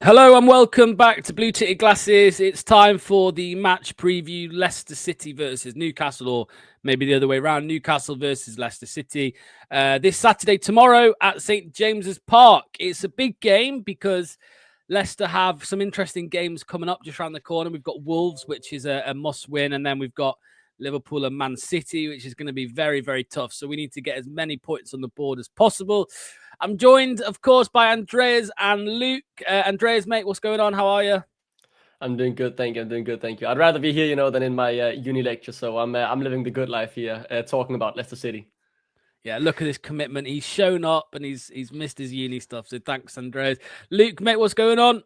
Hello and welcome back to Blue Ticket Glasses. It's time for the match preview, Leicester City versus Newcastle, or maybe the other way around, Newcastle versus Leicester City. This Saturday, tomorrow at St. James's Park. It's a big game because Leicester have some interesting games coming up just around the corner. We've got Wolves, which is a must-win, and then we've got Liverpool and Man City, which is going to be very, very tough. So we need to get as many points on the board as possible. I'm joined, of course, by Andreas and Luke. Andreas, mate, what's going on? How are you? I'm doing good, thank you. I'm doing good, thank you. I'd rather be here, than in my uni lecture. So I'm living the good life here, talking about Leicester City. Yeah, look at his commitment. He's shown up and he's missed his uni stuff. So thanks, Andreas. Luke, mate, what's going on?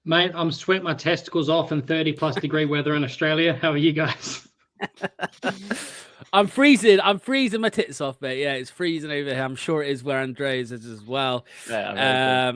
Mate, I'm sweating my testicles off in 30+ degree weather in Australia. How are you guys? I'm freezing my tits off, mate. Yeah, it's freezing over here. I'm sure it is where Andreas is as well. Yeah,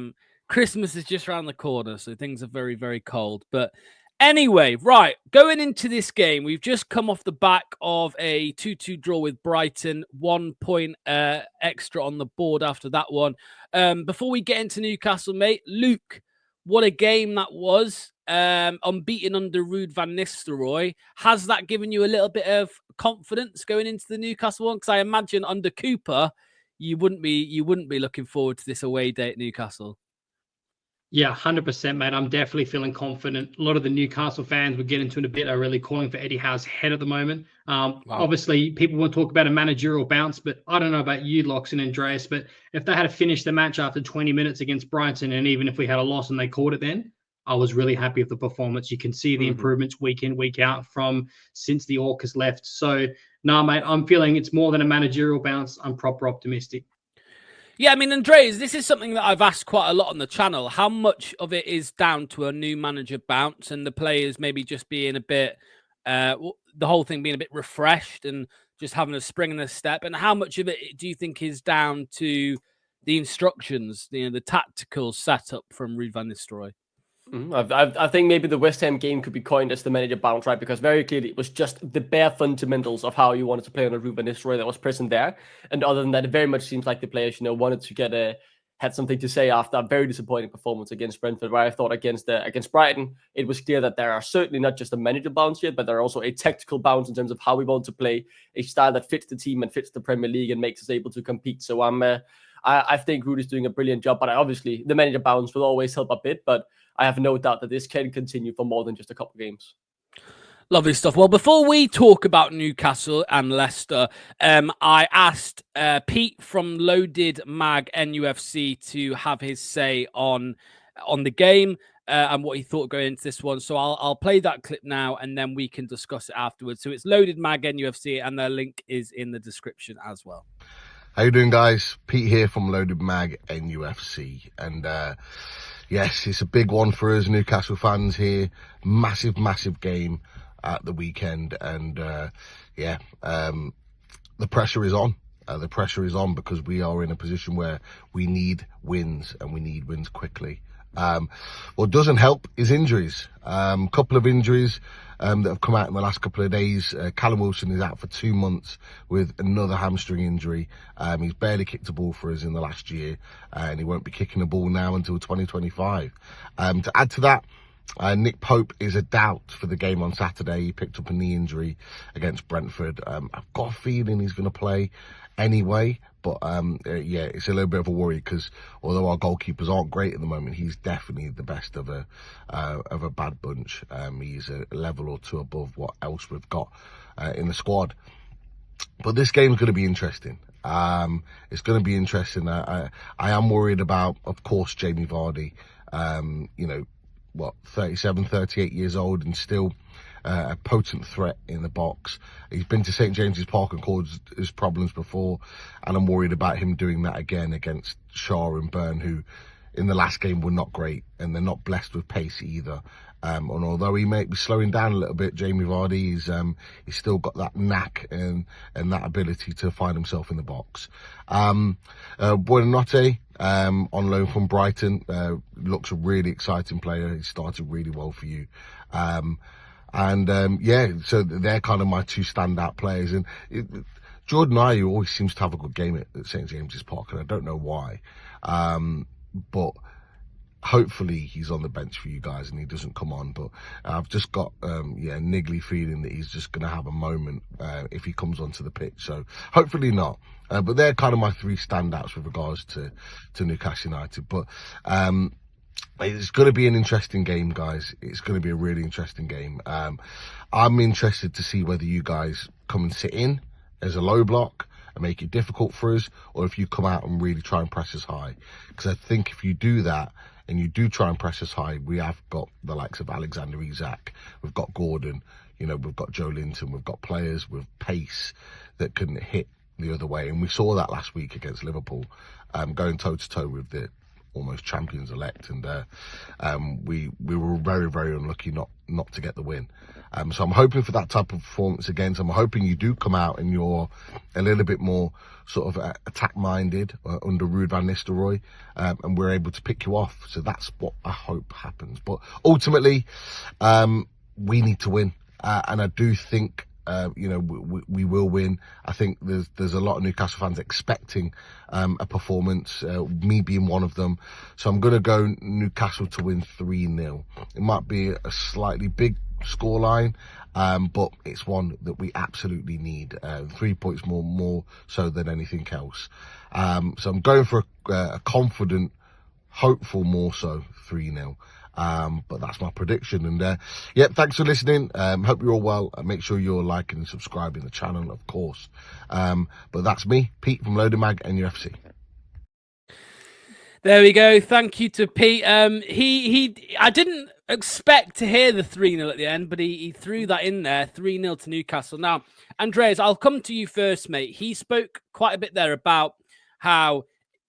Christmas is just around the corner, so things are very, very cold. But anyway, right, going into this game, we've just come off the back of a 2-2 draw with Brighton, 1 point extra on the board after that one. Before we get into Newcastle, mate, Luke, what a game that was. Unbeaten under Ruud van Nistelrooy. Has that given you a little bit of confidence going into the Newcastle one? Because I imagine under Cooper, you wouldn't be looking forward to this away day at Newcastle. Yeah, 100%, mate. I'm definitely feeling confident. A lot of the Newcastle fans we'll get into in a bit are really calling for Eddie Howe's head at the moment. Wow. Obviously, people want to talk about a managerial bounce, but I don't know about you, Lox and Andreas, but if they had to finish the match after 20 minutes against Brighton, and even if we had a loss and they caught it then, I was really happy with the performance. You can see the improvements week in, week out from since the Orc has left. So, no, mate, I'm feeling it's more than a managerial bounce. I'm proper optimistic. Yeah, I mean, Andreas, this is something that I've asked quite a lot on the channel. How much of it is down to a new manager bounce and the players maybe just being a bit, the whole thing being a bit refreshed and just having a spring in a step? And how much of it do you think is down to the instructions, the tactical setup from Ruud van Nistelrooy? I think maybe the West Ham game could be coined as the manager bounce, right? Because very clearly it was just the bare fundamentals of how you wanted to play on a Ruud van Nistelrooy that was present there. And other than that, it very much seems like the players, wanted to had something to say after a very disappointing performance against Brentford, where I thought against Brighton, it was clear that there are certainly not just a manager bounce yet, but there are also a tactical bounce in terms of how we want to play, a style that fits the team and fits the Premier League and makes us able to compete. So I think Ruud is doing a brilliant job, but obviously the manager bounce will always help a bit, but I have no doubt that this can continue for more than just a couple of games. Lovely stuff. Well, before we talk about Newcastle and Leicester, I asked Pete from Loaded Mag NUFC to have his say on the game and what he thought going into this one. So I'll play that clip now and then we can discuss it afterwards. So it's Loaded Mag NUFC and their link is in the description as well. How you doing, guys? Pete here from Loaded Mag NUFC, and yes, it's a big one for us Newcastle fans here. Massive game at the weekend, and the pressure is on. The pressure is on because we are in a position where we need wins, and we need wins quickly. What doesn't help is injuries. Couple of injuries that have come out in the last couple of days. Callum Wilson is out for 2 months with another hamstring injury. He's barely kicked a ball for us in the last year, and he won't be kicking a ball now until 2025. To add to that, Nick Pope is a doubt for the game on Saturday. He picked up a knee injury against Brentford. I've got a feeling he's going to play anyway, but it's a little bit of a worry because although our goalkeepers aren't great at the moment, he's definitely the best of a bad bunch. He's a level or two above what else we've got in the squad. But this game's going to be interesting. It's going to be interesting. I am worried about, of course, Jamie Vardy. 37, 38 years old and still a potent threat in the box. He's been to St. James's Park and caused his problems before, and I'm worried about him doing that again against Shaw and Byrne, who in the last game were not great, and they're not blessed with pace either. And although he may be slowing down a little bit, Jamie Vardy, he's still got that knack and that ability to find himself in the box. Buonanotte, on loan from Brighton, looks a really exciting player. He started really well for you. So they're kind of my two standout players. And Jordan Ayew always seems to have a good game at St. James's Park, and I don't know why. But hopefully he's on the bench for you guys and he doesn't come on. But I've just got a niggly feeling that he's just going to have a moment if he comes onto the pitch. So hopefully not. But they're kind of my three standouts with regards to Newcastle United. But it's going to be an interesting game, guys. It's going to be a really interesting game. I'm interested to see whether you guys come and sit in as a low block and make it difficult for us, or if you come out and really try and press us high. Because I think if you do that and you do try and press us high, we have got the likes of Alexander Isak, we've got Gordon, we've got Joe Linton, we've got players with pace that can hit the other way. And we saw that last week against Liverpool, going toe-to-toe with the almost champions-elect, and we were very, very unlucky not to get the win. So I'm hoping for that type of performance again. So I'm hoping you do come out and you're a little bit more sort of attack-minded under Ruud van Nistelrooy, and we're able to pick you off. So that's what I hope happens. But ultimately, we need to win, and I do think we will win. I think there's a lot of Newcastle fans expecting a performance, me being one of them. So I'm going to go Newcastle to win 3-0. It might be a slightly big scoreline, but it's one that we absolutely need. 3 points more so than anything else. So I'm going for a confident, hopeful more so 3-0. But that's my prediction. And thanks for listening. Hope you're all well. Make sure you're liking and subscribing the channel, of course. But that's me, Pete from Loaded Mag and UFC. There we go. Thank you to Pete. I didn't expect to hear the 3-0 at the end, but he threw that in there, 3-0 to Newcastle. Now, Andreas, I'll come to you first, mate. He spoke quite a bit there about how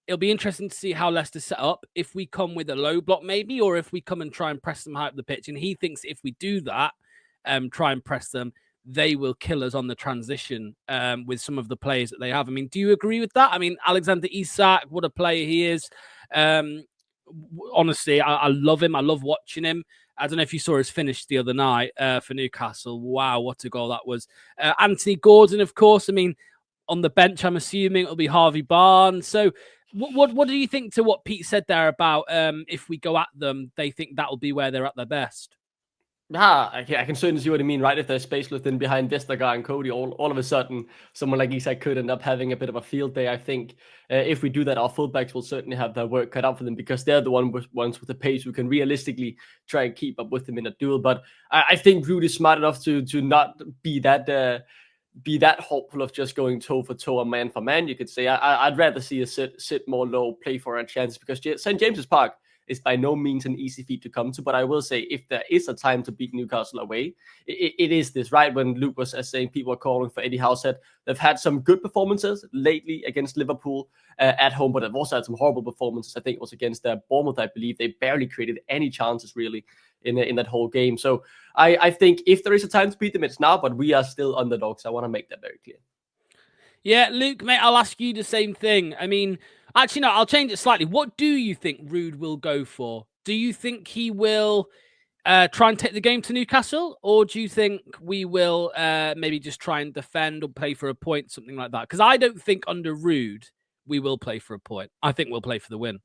it'll be interesting to see how Leicester set up, if we come with a low block maybe, or if we come and try and press them high up the pitch. And he thinks if we do that, try and press them, they will kill us on the transition with some of the players that they have. I mean, do you agree with that? I mean, Alexander Isak, what a player he is. Honestly, I love him. I love watching him. I don't know if you saw his finish the other night for Newcastle. Wow, what a goal that was. Anthony Gordon, of course. I mean, on the bench, I'm assuming it'll be Harvey Barnes. So what do you think to what Pete said there about if we go at them, they think that'll be where they're at their best? Yeah, I can certainly see what you mean, right? If there's space left in behind Vestergaard and Cody, all of a sudden, someone like Isak could end up having a bit of a field day. I think if we do that, our fullbacks will certainly have their work cut out for them, because they're the ones with the pace who can realistically try and keep up with them in a duel. But I think Ruud is smart enough to not be that hopeful of just going toe for toe or man for man. You could say I'd rather see us sit more low, play for a chance, because St. James's Park is by no means an easy feat to come to. But I will say, if there is a time to beat Newcastle away, it is this, right? When Luke was saying people are calling for Eddie Howe, said they've had some good performances lately against Liverpool at home, but they've also had some horrible performances. I think it was against Bournemouth, I believe. They barely created any chances really in that whole game. So I think if there is a time to beat them, it's now, but we are still underdogs. I want to make that very clear. Yeah, Luke, mate, I'll ask you the same thing. I mean, actually, no, I'll change it slightly. What do you think Ruud will go for? Do you think he will try and take the game to Newcastle? Or do you think we will maybe just try and defend or play for a point, something like that? Because I don't think under Ruud we will play for a point. I think we'll play for the win.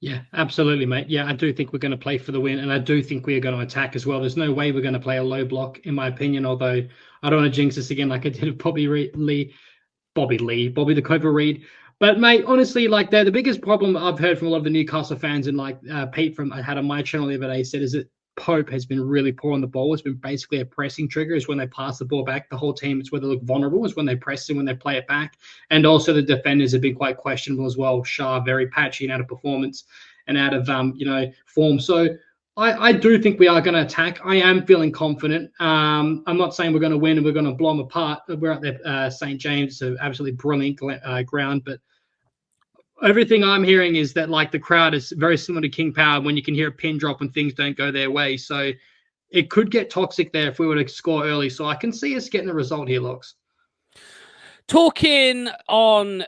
Yeah, absolutely, mate. Yeah, I do think we're going to play for the win, and I do think we are going to attack as well. There's no way we're going to play a low block, in my opinion, although I don't want to jinx this again like I did with Bobby the Cobra Reed. But, mate, honestly, like the biggest problem I've heard from a lot of the Newcastle fans, and like Pete from I had on my channel the other day said, is that Pope has been really poor on the ball. It's been basically a pressing trigger. Is when they pass the ball back, the whole team, it's where they look vulnerable, is when they press and when they play it back. And also the defenders have been quite questionable as well. Shah, very patchy and out of performance and out of form. So I do think we are going to attack. I am feeling confident. I'm not saying we're going to win and we're going to blow them apart. We're at the St. James, it's an absolutely brilliant ground, but everything I'm hearing is that like the crowd is very similar to King Power, when you can hear a pin drop when things don't go their way. So it could get toxic there if we were to score early. So I can see us getting a result here, Locks. Talking on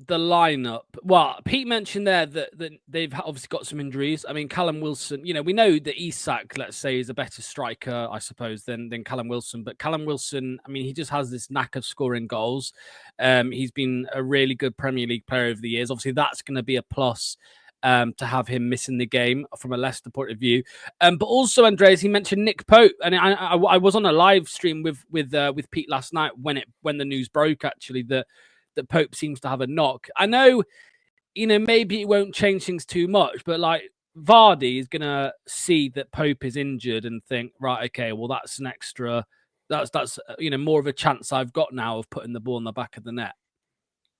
the lineup, well, Pete mentioned there that they've obviously got some injuries. I mean, Callum Wilson, we know that Isak, let's say, is a better striker, I suppose, than Callum Wilson. But Callum Wilson, I mean, he just has this knack of scoring goals. He's been a really good Premier League player over the years. Obviously, that's going to be a plus to have him missing the game from a Leicester point of view. But also, Andreas, he mentioned Nick Pope, and I was on a live stream with Pete last night when the news broke actually that Pope seems to have a knock. I know, maybe it won't change things too much, but like Vardy is gonna see that Pope is injured and think, right, okay, well that's an extra, that's more of a chance I've got now of putting the ball in the back of the net.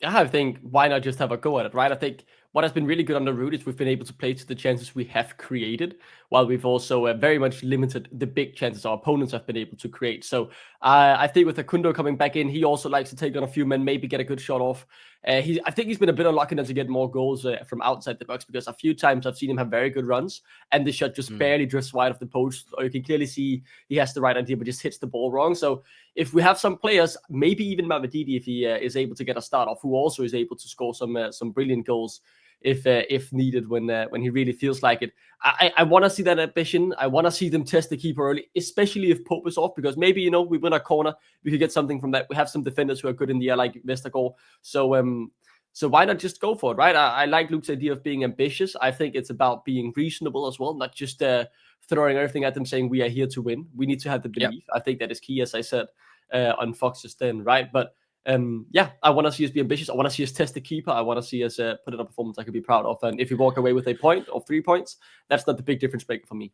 I think why not just have a go at it, right? I think what has been really good on the route is we've been able to play to the chances we have created, while we've also very much limited the big chances our opponents have been able to create. So I think with Akundo coming back in, he also likes to take on a few men, maybe get a good shot off. I think he's been a bit unlucky to get more goals from outside the box, because a few times I've seen him have very good runs and the shot just barely drifts wide of the post, or you can clearly see he has the right idea but just hits the ball wrong. So if we have some players, maybe even Mavididi, if he is able to get a start off, who also is able to score some brilliant goals if needed when he really feels like it. I want to see that ambition. I want to see them test the keeper early, especially if Pope is off, because maybe we win a corner, we could get something from that. We have some defenders who are good in the air, like Vestergaard. So why not just go for it, right? I like Luke's idea of being ambitious. I think it's about being reasonable as well, not just throwing everything at them saying we are here to win. We need to have the belief. Yep. I think that is key, as I said on Fox's then, right? But I want to see us be ambitious. I want to see us test the keeper. I want to see us put in a performance I could be proud of. And if we walk away with a point or 3 points, that's not the big difference maker for me.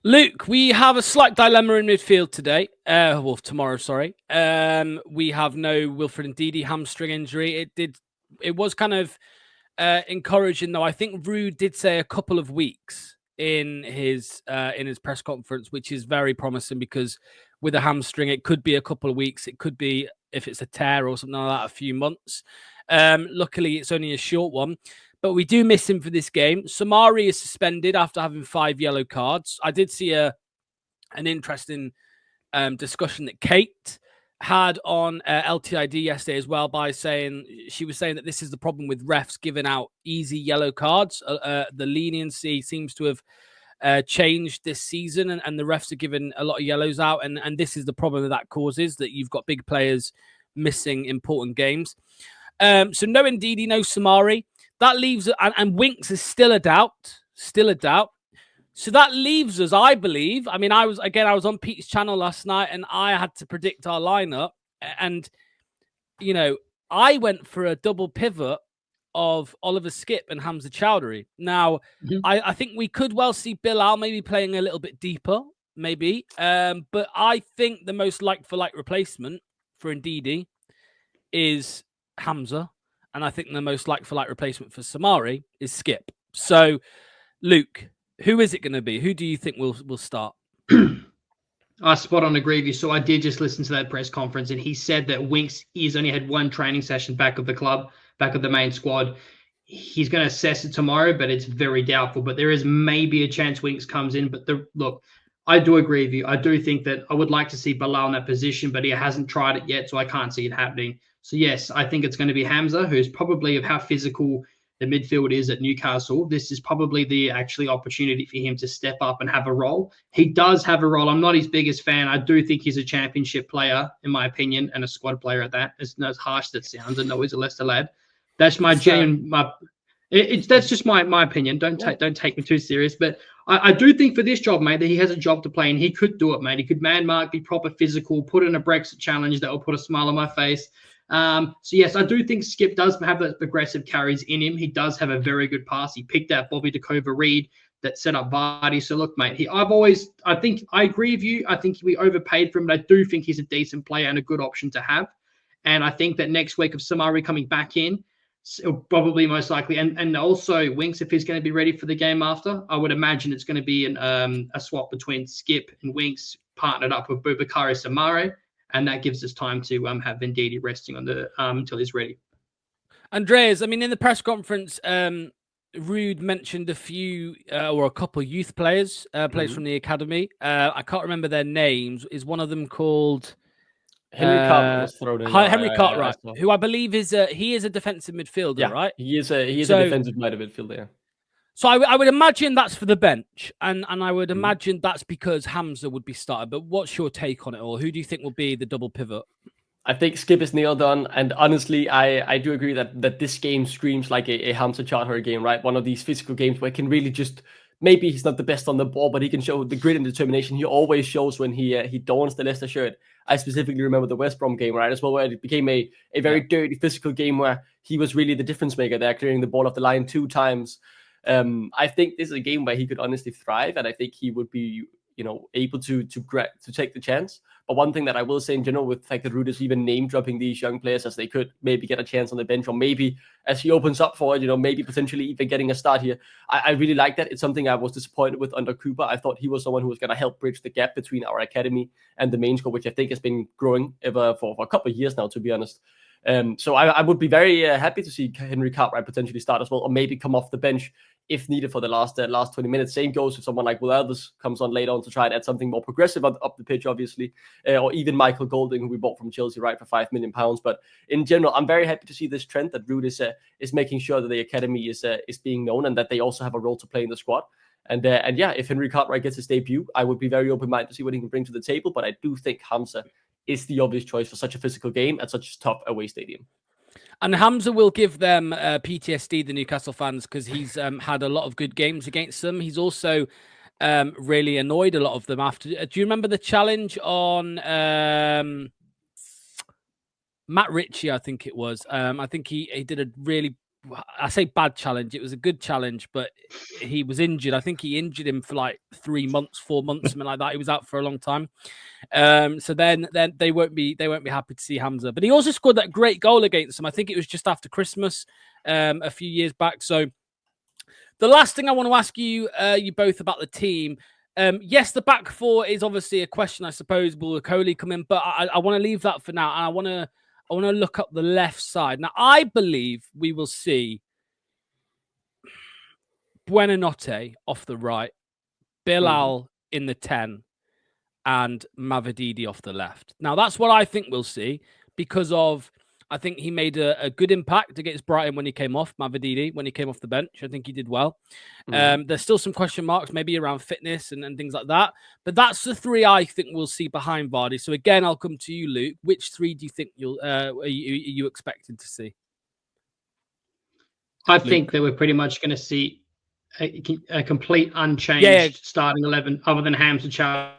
Luke, we have a slight dilemma in midfield today. Tomorrow, sorry. We have no Wilfred Ndidi hamstring injury. It was kind of encouraging, though. I think Ruud did say a couple of weeks in his press conference, which is very promising, because with a hamstring, it could be a couple of weeks. It could be, if it's a tear or something like that, a few months. Luckily, it's only a short one. But we do miss him for this game. Samari is suspended after having 5 yellow cards. I did see an interesting discussion that Kate had on LTID yesterday as well, by saying that this is the problem with refs giving out easy yellow cards. The leniency seems to have changed this season, and the refs are giving a lot of yellows out, and this is the problem that causes, that you've got big players missing important games. So no Ndidi, no Samari. That leaves, and Winks is still a doubt. So that leaves us, I believe. I mean, I was on Pete's channel last night, and I had to predict our lineup. And, I went for a double pivot of Oliver Skip and Hamza Chowdhury. Now, I think we could well see Bilal maybe playing a little bit deeper, maybe. But I think the most like-for-like replacement for Ndidi is Hamza. And I think the most like-for-like replacement for Samari is Skip. So, Luke, who is it going to be? Who do you think will start? I spot on agree with you. So I did just listen to that press conference, and he said that Winks has only had 1 training session back of the club, back of the main squad. He's going to assess it tomorrow, but it's very doubtful. But there is maybe a chance Winks comes in. But look, I do agree with you. I do think that I would like to see Bilal in that position, but he hasn't tried it yet, so I can't see it happening. So, yes, I think it's going to be Hamza, who's probably, of how physical the midfield is at Newcastle, this is probably the actually opportunity for him to step up and have a role. He does have a role. I'm not his biggest fan. I do think he's a championship player, in my opinion, and a squad player at that. As harsh that sounds, I know he's a Leicester lad. That's my genuine... that's just my opinion. Don't take me too serious. But I do think for this job, mate, that he has a job to play, and he could do it, mate. He could man mark, be proper physical, put in a Brexit challenge that will put a smile on my face. So yes, I do think Skip does have those progressive carries in him. He does have a very good pass. He picked out Bobby Dakova-Reed that set up Vardy. So look, mate, I think I agree with you. I think we overpaid for him, but I do think he's a decent player and a good option to have. And I think that next week of Samari coming back in, probably most likely, and also Winks, if he's going to be ready for the game after, I would imagine it's going to be a swap between Skip and Winks partnered up with Boubakary Samari. And that gives us time to have Ndidi resting on the until he's ready. Andreas, I mean, in the press conference, Ruud mentioned a few or a couple of youth players, players from the academy. I can't remember their names. Is one of them called Henry Cartwright was thrown in. Henry Cartwright, who I believe is a defensive midfielder, right? He is a defensive midfielder. Yeah. So I would imagine that's for the bench, and I would imagine that's because Hamza would be started. But what's your take on it all? Who do you think will be the double pivot? I think Skip is nailed on, and honestly, I do agree that this game screams like a Hamza Chowdhury game, right? One of these physical games where he can really just, maybe he's not the best on the ball, but he can show the grit and determination he always shows when he dons the Leicester shirt. I specifically remember the West Brom game, right, as well, where it became a very dirty physical game where he was really the difference maker there, clearing the ball off the line 2 times. I think this is a game where he could honestly thrive, and I think he would be, able to take the chance. But one thing that I will say in general, with the fact that Ruud is even name dropping these young players as they could maybe get a chance on the bench, or maybe as he opens up for it, maybe potentially even getting a start here. I really like that. It's something I was disappointed with under Cooper. I thought he was someone who was going to help bridge the gap between our academy and the main squad, which I think has been growing ever for a couple of years now, to be honest. So I would be very happy to see Henry Cartwright potentially start as well, or maybe come off the bench if needed for the last 20 minutes. Same goes if someone like Will Elvis comes on later on to try and add something more progressive up the pitch, obviously, or even Michael Golding, who we bought from Chelsea, right, for £5 million. But in general, I'm very happy to see this trend that Ruud is making sure that the academy is being known, and that they also have a role to play in the squad. And yeah, if Henry Cartwright gets his debut, I would be very open-minded to see what he can bring to the table. But I do think Hamza is the obvious choice for such a physical game at such a tough away stadium. And Hamza will give them PTSD, the Newcastle fans, because he's had a lot of good games against them. He's also really annoyed a lot of them after. Do you remember the challenge on Matt Ritchie? I think it was. I think he did a really, I say bad challenge. It was a good challenge, but he was injured. I think he injured him for like 3 months, 4 months, something like that. He was out for a long time. So then they won't be happy to see Hamza. But he also scored that great goal against them. I think it was just after Christmas, a few years back. So the last thing I want to ask you, you both, about the team. Yes, the back four is obviously a question, I suppose. Will Coley come in? But I want to leave that for now, and I want to look up the left side. Now, I believe we will see Buonanotte off the right, Bilal in the 10, and Mavididi off the left. Now, that's what I think we'll see, because I think he made a good impact against Brighton when he came off, Mavididi, when he came off the bench. I think he did well. There's still some question marks, maybe around fitness and things like that. But that's the 3 I think we'll see behind Vardy. So again, I'll come to you, Luke. Which 3 do you think are you expecting to see? I think that we're pretty much going to see a complete unchanged starting 11, other than Hamza Chowdhury.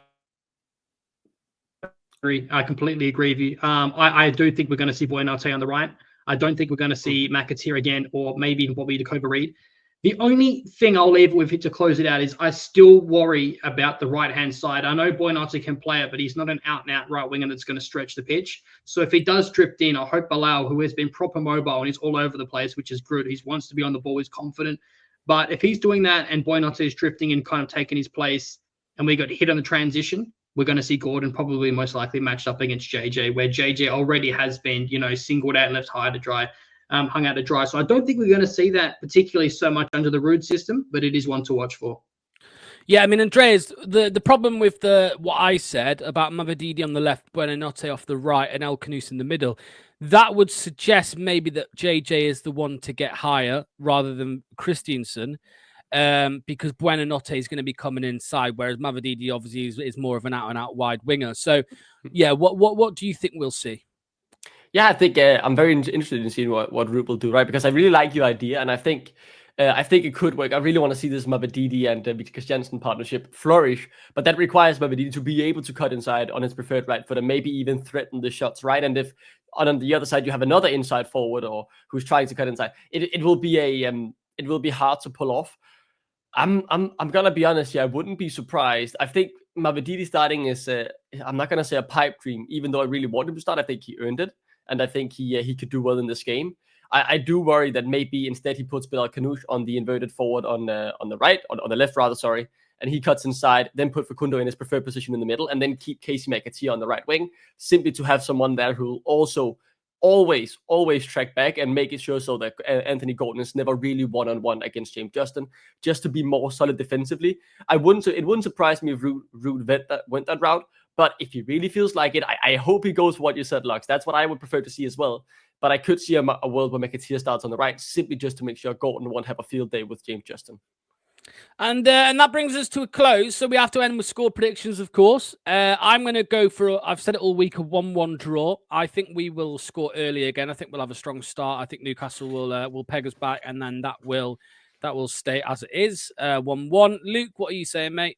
I completely agree with you. I do think we're going to see Buonanotte on the right. I don't think we're going to see McAteer again, or maybe even Bobby Jacoba-Reid. The only thing I'll leave with it to close it out is I still worry about the right-hand side. I know Buonanotte can play it, but he's not an out-and-out right winger that's going to stretch the pitch. So if he does drift in, I hope Bilal, who has been proper mobile and is all over the place, which is good. He wants to be on the ball, he's confident. But if he's doing that and Buonanotte is drifting and kind of taking his place, and we got hit on the transition, we're going to see Gordon probably most likely matched up against JJ, where JJ already has been, singled out and left hung out to dry. So I don't think we're going to see that particularly so much under the Ruud system, but it is one to watch for. Yeah, I mean, Andreas, the problem with what I said about Mavididi on the left, Buonanotte off the right, and El Khanous in the middle, that would suggest maybe that JJ is the one to get higher rather than Christiansen. Because Buonanotte is going to be coming inside, whereas Mavididi obviously is more of an out-and-out wide winger. So, yeah, what do you think we'll see? Yeah, I think I'm very interested in seeing what Ruud will do, right? Because I really like your idea, and I think it could work. I really want to see this Mavididi and Christiansen partnership flourish, but that requires Mavididi to be able to cut inside on his preferred right foot and maybe even threaten the shots, right? And if on the other side you have another inside forward or who's trying to cut inside, it will be hard to pull off. I'm gonna be honest here. I wouldn't be surprised. I think Mavididi starting is I'm not gonna say a pipe dream, even though I really want him to start. I think he earned it, and I think he could do well in this game. I do worry that maybe instead he puts Bilal Khanous on the inverted forward on the right, on the left rather, sorry, and he cuts inside, then put Facundo in his preferred position in the middle, and then keep Casey McAteer on the right wing, simply to have someone there who will also always track back and make it sure so that Anthony Gordon is never really one-on-one against James Justin, just to be more solid defensively. It wouldn't surprise me if Ruud went that route, but if he really feels like it, I hope he goes for what you said, Lux. That's what I would prefer to see as well. But I could see a world where McAteer starts on the right, simply just to make sure Gordon won't have a field day with James Justin. And that brings us to a close. So we have to end with score predictions, of course. I'm going to go for, I've said it all week, a 1-1 draw. I think we will score early again. I think we'll have a strong start. I think Newcastle will peg us back, and then that will stay as it is. 1-1. Luke, what are you saying, mate?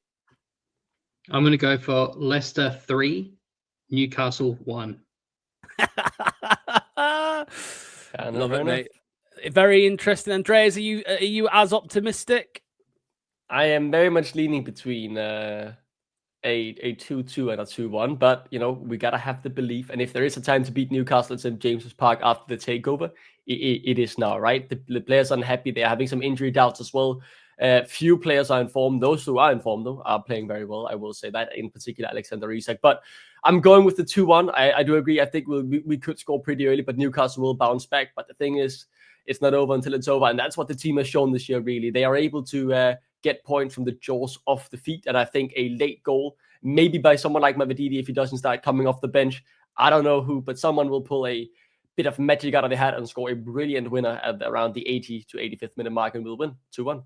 I'm going to go for Leicester 3, Newcastle 1. Love it, mate. Very interesting. Andreas, are you as optimistic? I am very much leaning between a 2-2 and a 2-1, but we gotta have the belief. And if there is a time to beat Newcastle at St. James's Park after the takeover, it is now, right? The players are unhappy. They are having some injury doubts as well. Few players are informed. Those who are informed, though, are playing very well. I will say that, in particular, Alexander Isak. But I'm going with the 2-1. I do agree. I think we could score pretty early, but Newcastle will bounce back. But the thing is, it's not over until it's over. And that's what the team has shown this year, really. They are able to get points from the jaws off the feet. And I think a late goal, maybe by someone like Mavididi, if he doesn't start coming off the bench, I don't know who, but someone will pull a bit of magic out of the hat and score a brilliant winner at around the 80 to 85th minute mark, and we'll win 2-1.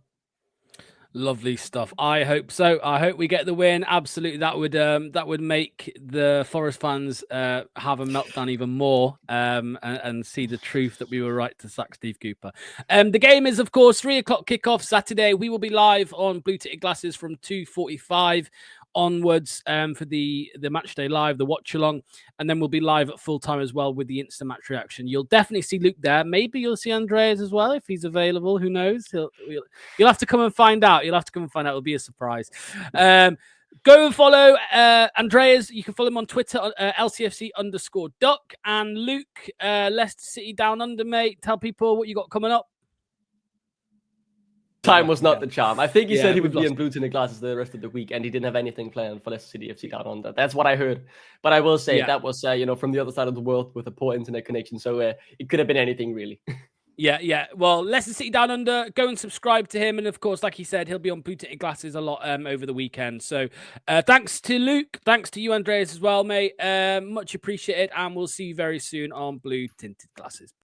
Lovely stuff. I hope so. I hope we get the win. Absolutely, that would make the Forest fans have a meltdown even more, and see the truth that we were right to sack Steve Cooper. The game is, of course, 3:00 kickoff Saturday. We will be live on Blue Ticket Glasses from 2:45 onwards for the match day live, the watch along, and then we'll be live at full time as well with the instant match reaction. You'll definitely see Luke there. Maybe you'll see Andreas as well if he's available. Who knows? You'll have to come and find out. It'll be a surprise. Go and follow Andreas. You can follow him on Twitter, LCFC_duck. And Luke, Leicester City Down Under, mate. Tell people what you got coming up. Time was not the charm. I think he said he would be in Blue Ticket Glasses the rest of the week, and he didn't have anything planned for Leicester City FC Down Under. That's what I heard. But I will say that was from the other side of the world with a poor internet connection. So it could have been anything, really. Yeah. Well, Leicester City Down Under, go and subscribe to him. And of course, like he said, he'll be on Blue Ticket Glasses a lot over the weekend. So thanks to Luke. Thanks to you, Andreas, as well, mate. Much appreciated. And we'll see you very soon on Blue Tinted Glasses.